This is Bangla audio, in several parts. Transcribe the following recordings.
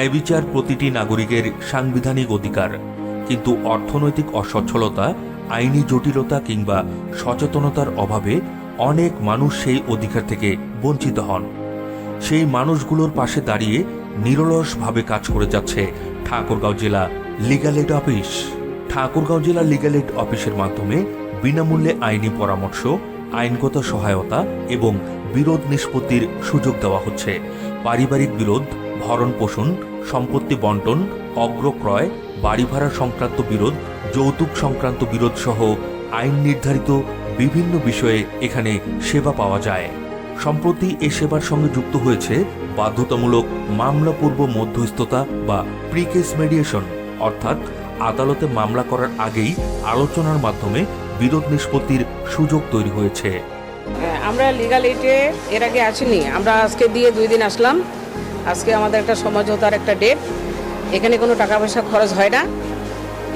ন্যায় বিচার প্রতিটি নাগরিকের সাংবিধানিক অধিকার, কিন্তু অর্থনৈতিক অসচ্ছলতা, আইনি জটিলতা কিংবা সচেতনতার অভাবে অনেক মানুষ সেই অধিকার থেকে বঞ্চিত হন। সেই মানুষগুলোর পাশে দাঁড়িয়ে নিরলসভাবে কাজ করে যাচ্ছে ঠাকুরগাঁও জেলা লিগ্যাল এইড অফিস। ঠাকুরগাঁও জেলা লিগ্যাল এইড অফিসের মাধ্যমে বিনামূল্যে আইনি পরামর্শ, আইনগত সহায়তা এবং বিরোধ নিষ্পত্তির সুযোগ দেওয়া হচ্ছে। পারিবারিক বিরোধ, ভরণ পোষণ, সম্পত্তি বন্টন, অগ্রক্রয়, বাড়ি ভাড়া সংক্রান্ত বিরোধ, যৌতুক সংক্রান্ত বিরোধ সহ আইন নির্ধারিত বিভিন্ন বিষয়ে এখানে সেবা পাওয়া যায়। সম্প্রতি এ সেবার সঙ্গে যুক্ত হয়েছে বাধ্যতামূলক মামলা পূর্ব মধ্যস্থতা বা প্রিকেস মেডিয়েশন, অর্থাৎ আদালতে মামলা করার আগেই আলোচনার মাধ্যমে বিরোধ নিষ্পত্তির সুযোগ তৈরি হয়েছে। আমরা লিগ্যাল এইডে এর আগে আসিনি, আমরা আজকে দিয়ে 2 দিন আসলাম। আজকে আমাদের একটা সমঝোতার একটা ডেট। এখানে কোনো টাকা পয়সা খরচ হয় না,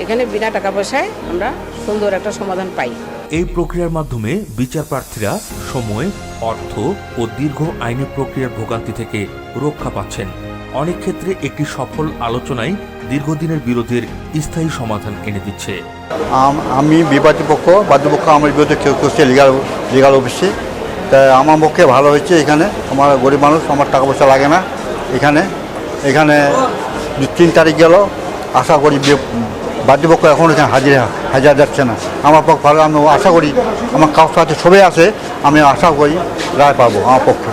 এখানে বিনা টাকা পয়সায় আমরা সুন্দর একটা সমাধান পাই। এই প্রক্রিয়ার মাধ্যমে বিচার প্রার্থীরা সময়, অর্থ ও দীর্ঘ আইনি প্রক্রিয়ার ভোগান্তি থেকে রক্ষা পাচ্ছেন। অনেক ক্ষেত্রে একটি সফল আলোচনায় দীর্ঘদিনের বিরোধের স্থায়ী সমাধান এনে দিচ্ছে। আমি বাদীপক্ষ আমার বিরুদ্ধে কেউ করছে লিগাল অফিসে, তাই আমার পক্ষে ভালো হয়েছে। এখানে আমার গরিব মানুষ, আমার টাকা পয়সা লাগে না। এখানে 3 তারিখ গেল, আশা করি বাদীপক্ষ এখন এখানে হাজিরা যাচ্ছে না। আমার পক্ষ ভালো, আমি আশা করি আমার কারোর সাথে সবাই আছে, আমি আশা করি রায় পাবো আমার পক্ষে।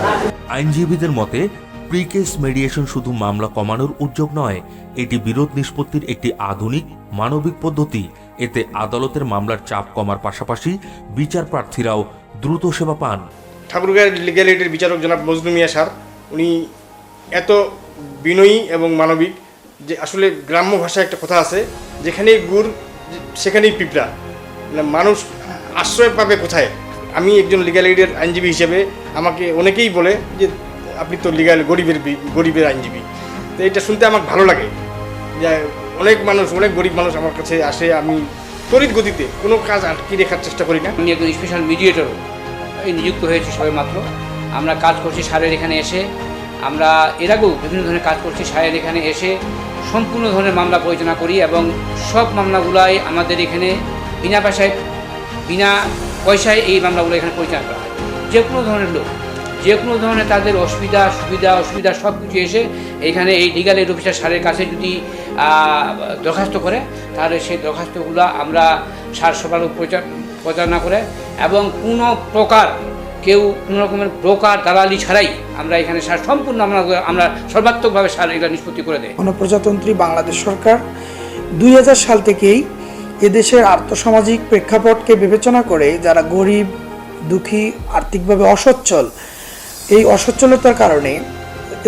আইনজীবীদের মতে প্রিকেস মেডিয়েশন শুধু মামলা কমানোর উদ্যোগ নয়, এটি বিরোধ নিষ্পত্তির একটি আধুনিক মানবিক পদ্ধতি। এতে আদালতের মামলার চাপ কমার পাশাপাশি বিচার প্রার্থীরাও দ্রুত সেবা পান। ঠাকুরগাঁও লিগ্যাল এইডের বিচারক জনাব মজনু মিয়া স্যার, উনি এত বিনয়ী এবং মানবিক যে আসলে গ্রাম্য ভাষায় একটা কথা আছে, যেখানেই গুড় সেখানেই পিঁপড়া, মানুষ আশ্রয় পাবে কোথায়। আমি একজন লিগ্যাল এইডের আইনজীবী হিসেবে আমাকে অনেকেই বলে যে আপনি তো গরিবের আইনজীবী। তো এটা শুনতে আমার ভালো লাগে যে অনেক গরিব মানুষ আমার কাছে আসে। আমি তড়িৎ গতিতে কোনো কাজ আটকে রেখার চেষ্টা করি না। আমি একজন স্পেশাল মিডিয়েটর নিযুক্ত হয়েছি সবে মাত্র। আমরা কাজ করছি সারের এখানে এসে, আমরা এর আগেও বিভিন্ন ধরনের কাজ করছি সারের এখানে এসে, সম্পূর্ণ ধরনের মামলা পরিচালনা করি এবং সব মামলাগুলাই আমাদের এখানে বিনা পয়সায় এই মামলাগুলো এখানে পরিচালনা করা হয়। যে কোনো ধরনের লোক, যে কোনো ধরনের তাদের অসুবিধা সব কিছু এসে এখানে এই লিগ্যাল এইড অফিসার স্যারের কাছে যদি দরখাস্ত করে, তাহলে সেই দরখাস্তগুলো আমরা স্যার সবার পরিচালনা করে এবং কোনো রকমের ব্রোকার দালালি ছাড়াই আমরা এখানে স্যার সম্পূর্ণ আমরা সর্বাত্মকভাবে স্যার এগুলো নিষ্পত্তি করে দেয়। গণপ্রজাতন্ত্রী বাংলাদেশ সরকার 2000 সাল থেকেই এদেশের আর্থসামাজিক প্রেক্ষাপটকে বিবেচনা করে যারা গরিব, দুঃখী, আর্থিকভাবে অসচ্ছল, এই অসচ্ছলতার কারণে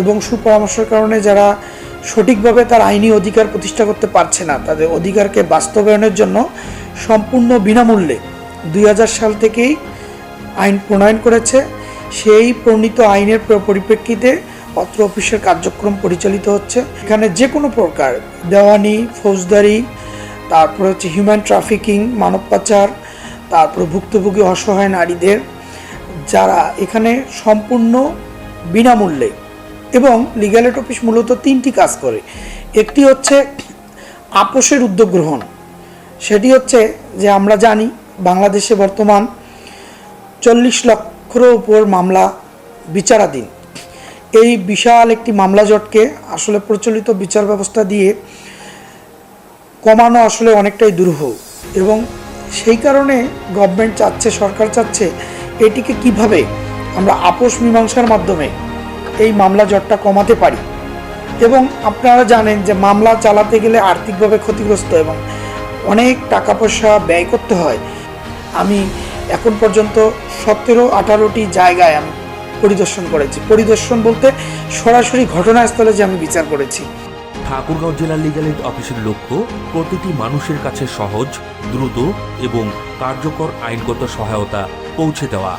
এবং সুপরামর্শের কারণে যারা সঠিকভাবে তার আইনি অধিকার প্রতিষ্ঠা করতে পারছে না, তাদের অধিকারকে বাস্তবায়নের জন্য সম্পূর্ণ বিনামূল্যে 2000 সাল থেকেই আইন প্রণয়ন করেছে। সেই প্রণীত আইনের পরিপ্রেক্ষিতে অত্র অফিসের কার্যক্রম পরিচালিত হচ্ছে। এখানে যে কোনো প্রকার দেওয়ানি, ফৌজদারি, তারপর হচ্ছে হিউম্যান ট্রাফিকিং, মানব পাচার, তারপর ভুক্তভোগী অসহায় নারীদের যারা এখানে সম্পূর্ণ বিনামূল্যে। এবং লিগ্যাল এইড অফিস মূলত 3টি কাজ করে। একটি হচ্ছে আপোষের উদ্যোগ গ্রহণ। সেটি হচ্ছে যে আমরা জানি বাংলাদেশে বর্তমান 40 লক্ষের উপর মামলা বিচারাধীন। এই বিশাল একটি মামলা জটকে আসলে প্রচলিত বিচার ব্যবস্থা দিয়ে কমানো আসলে অনেকটাই দুরূহ, এবং সেই কারণে গভর্নমেন্ট চাচ্ছে, সরকার চাচ্ছে এটিকে কিভাবে আমরা আপোষ মীমাংসার মাধ্যমে এই মামলা জটটা কমাতে পারি। এবং আপনারা জানেন যে মামলা চালাতে গেলে আর্থিকভাবে ক্ষতিগ্রস্ত এবং অনেক টাকা পয়সা ব্যয় করতে হয়। আমি এখন পর্যন্ত 17-18টি জায়গায় আমি পরিদর্শন করেছি। পরিদর্শন বলতে সরাসরি ঘটনাস্থলে যে আমি বিচার করেছি। ঠাকুরগাঁও জেলা লিগ্যাল এইড অফিসের লক্ষ্য প্রতিটি মানুষের কাছে সহজ, দ্রুত এবং কার্যকর আইনগত সহায়তা পৌঁছে দেওয়া।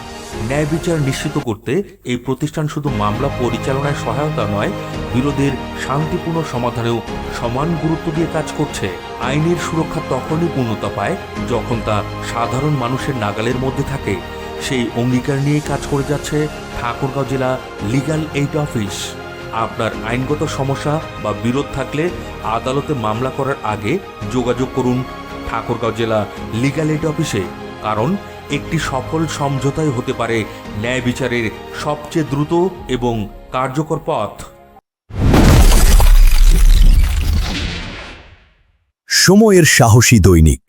ন্যায় বিচার নিশ্চিত করতে এই প্রতিষ্ঠান শুধু মামলা পরিচালনায় সহায়তা নয়, বিরোধের শান্তিপূর্ণ সমাধানেও সমান গুরুত্ব দিয়ে কাজ করছে। আইনের সুরক্ষা তখনই পূর্ণতা পায় যখন তা সাধারণ মানুষের নাগালের মধ্যে থাকে। সেই অঙ্গীকার নিয়ে কাজ করে যাচ্ছে ঠাকুরগাঁও জেলা লিগ্যাল এইড অফিস। আপনার আইনগত সমস্যা বা বিরোধ থাকলে আদালতে মামলা করার আগে যোগাযোগ করুন ঠাকুরগাঁও জেলা লিগ্যাল এইড অফিসে, কারণ একটি সফল সমঝোতাই হতে পারে ন্যায় বিচারের সবচেয়ে দ্রুত এবং কার্যকর পথ। সময়ের সাহসী দৈনিক।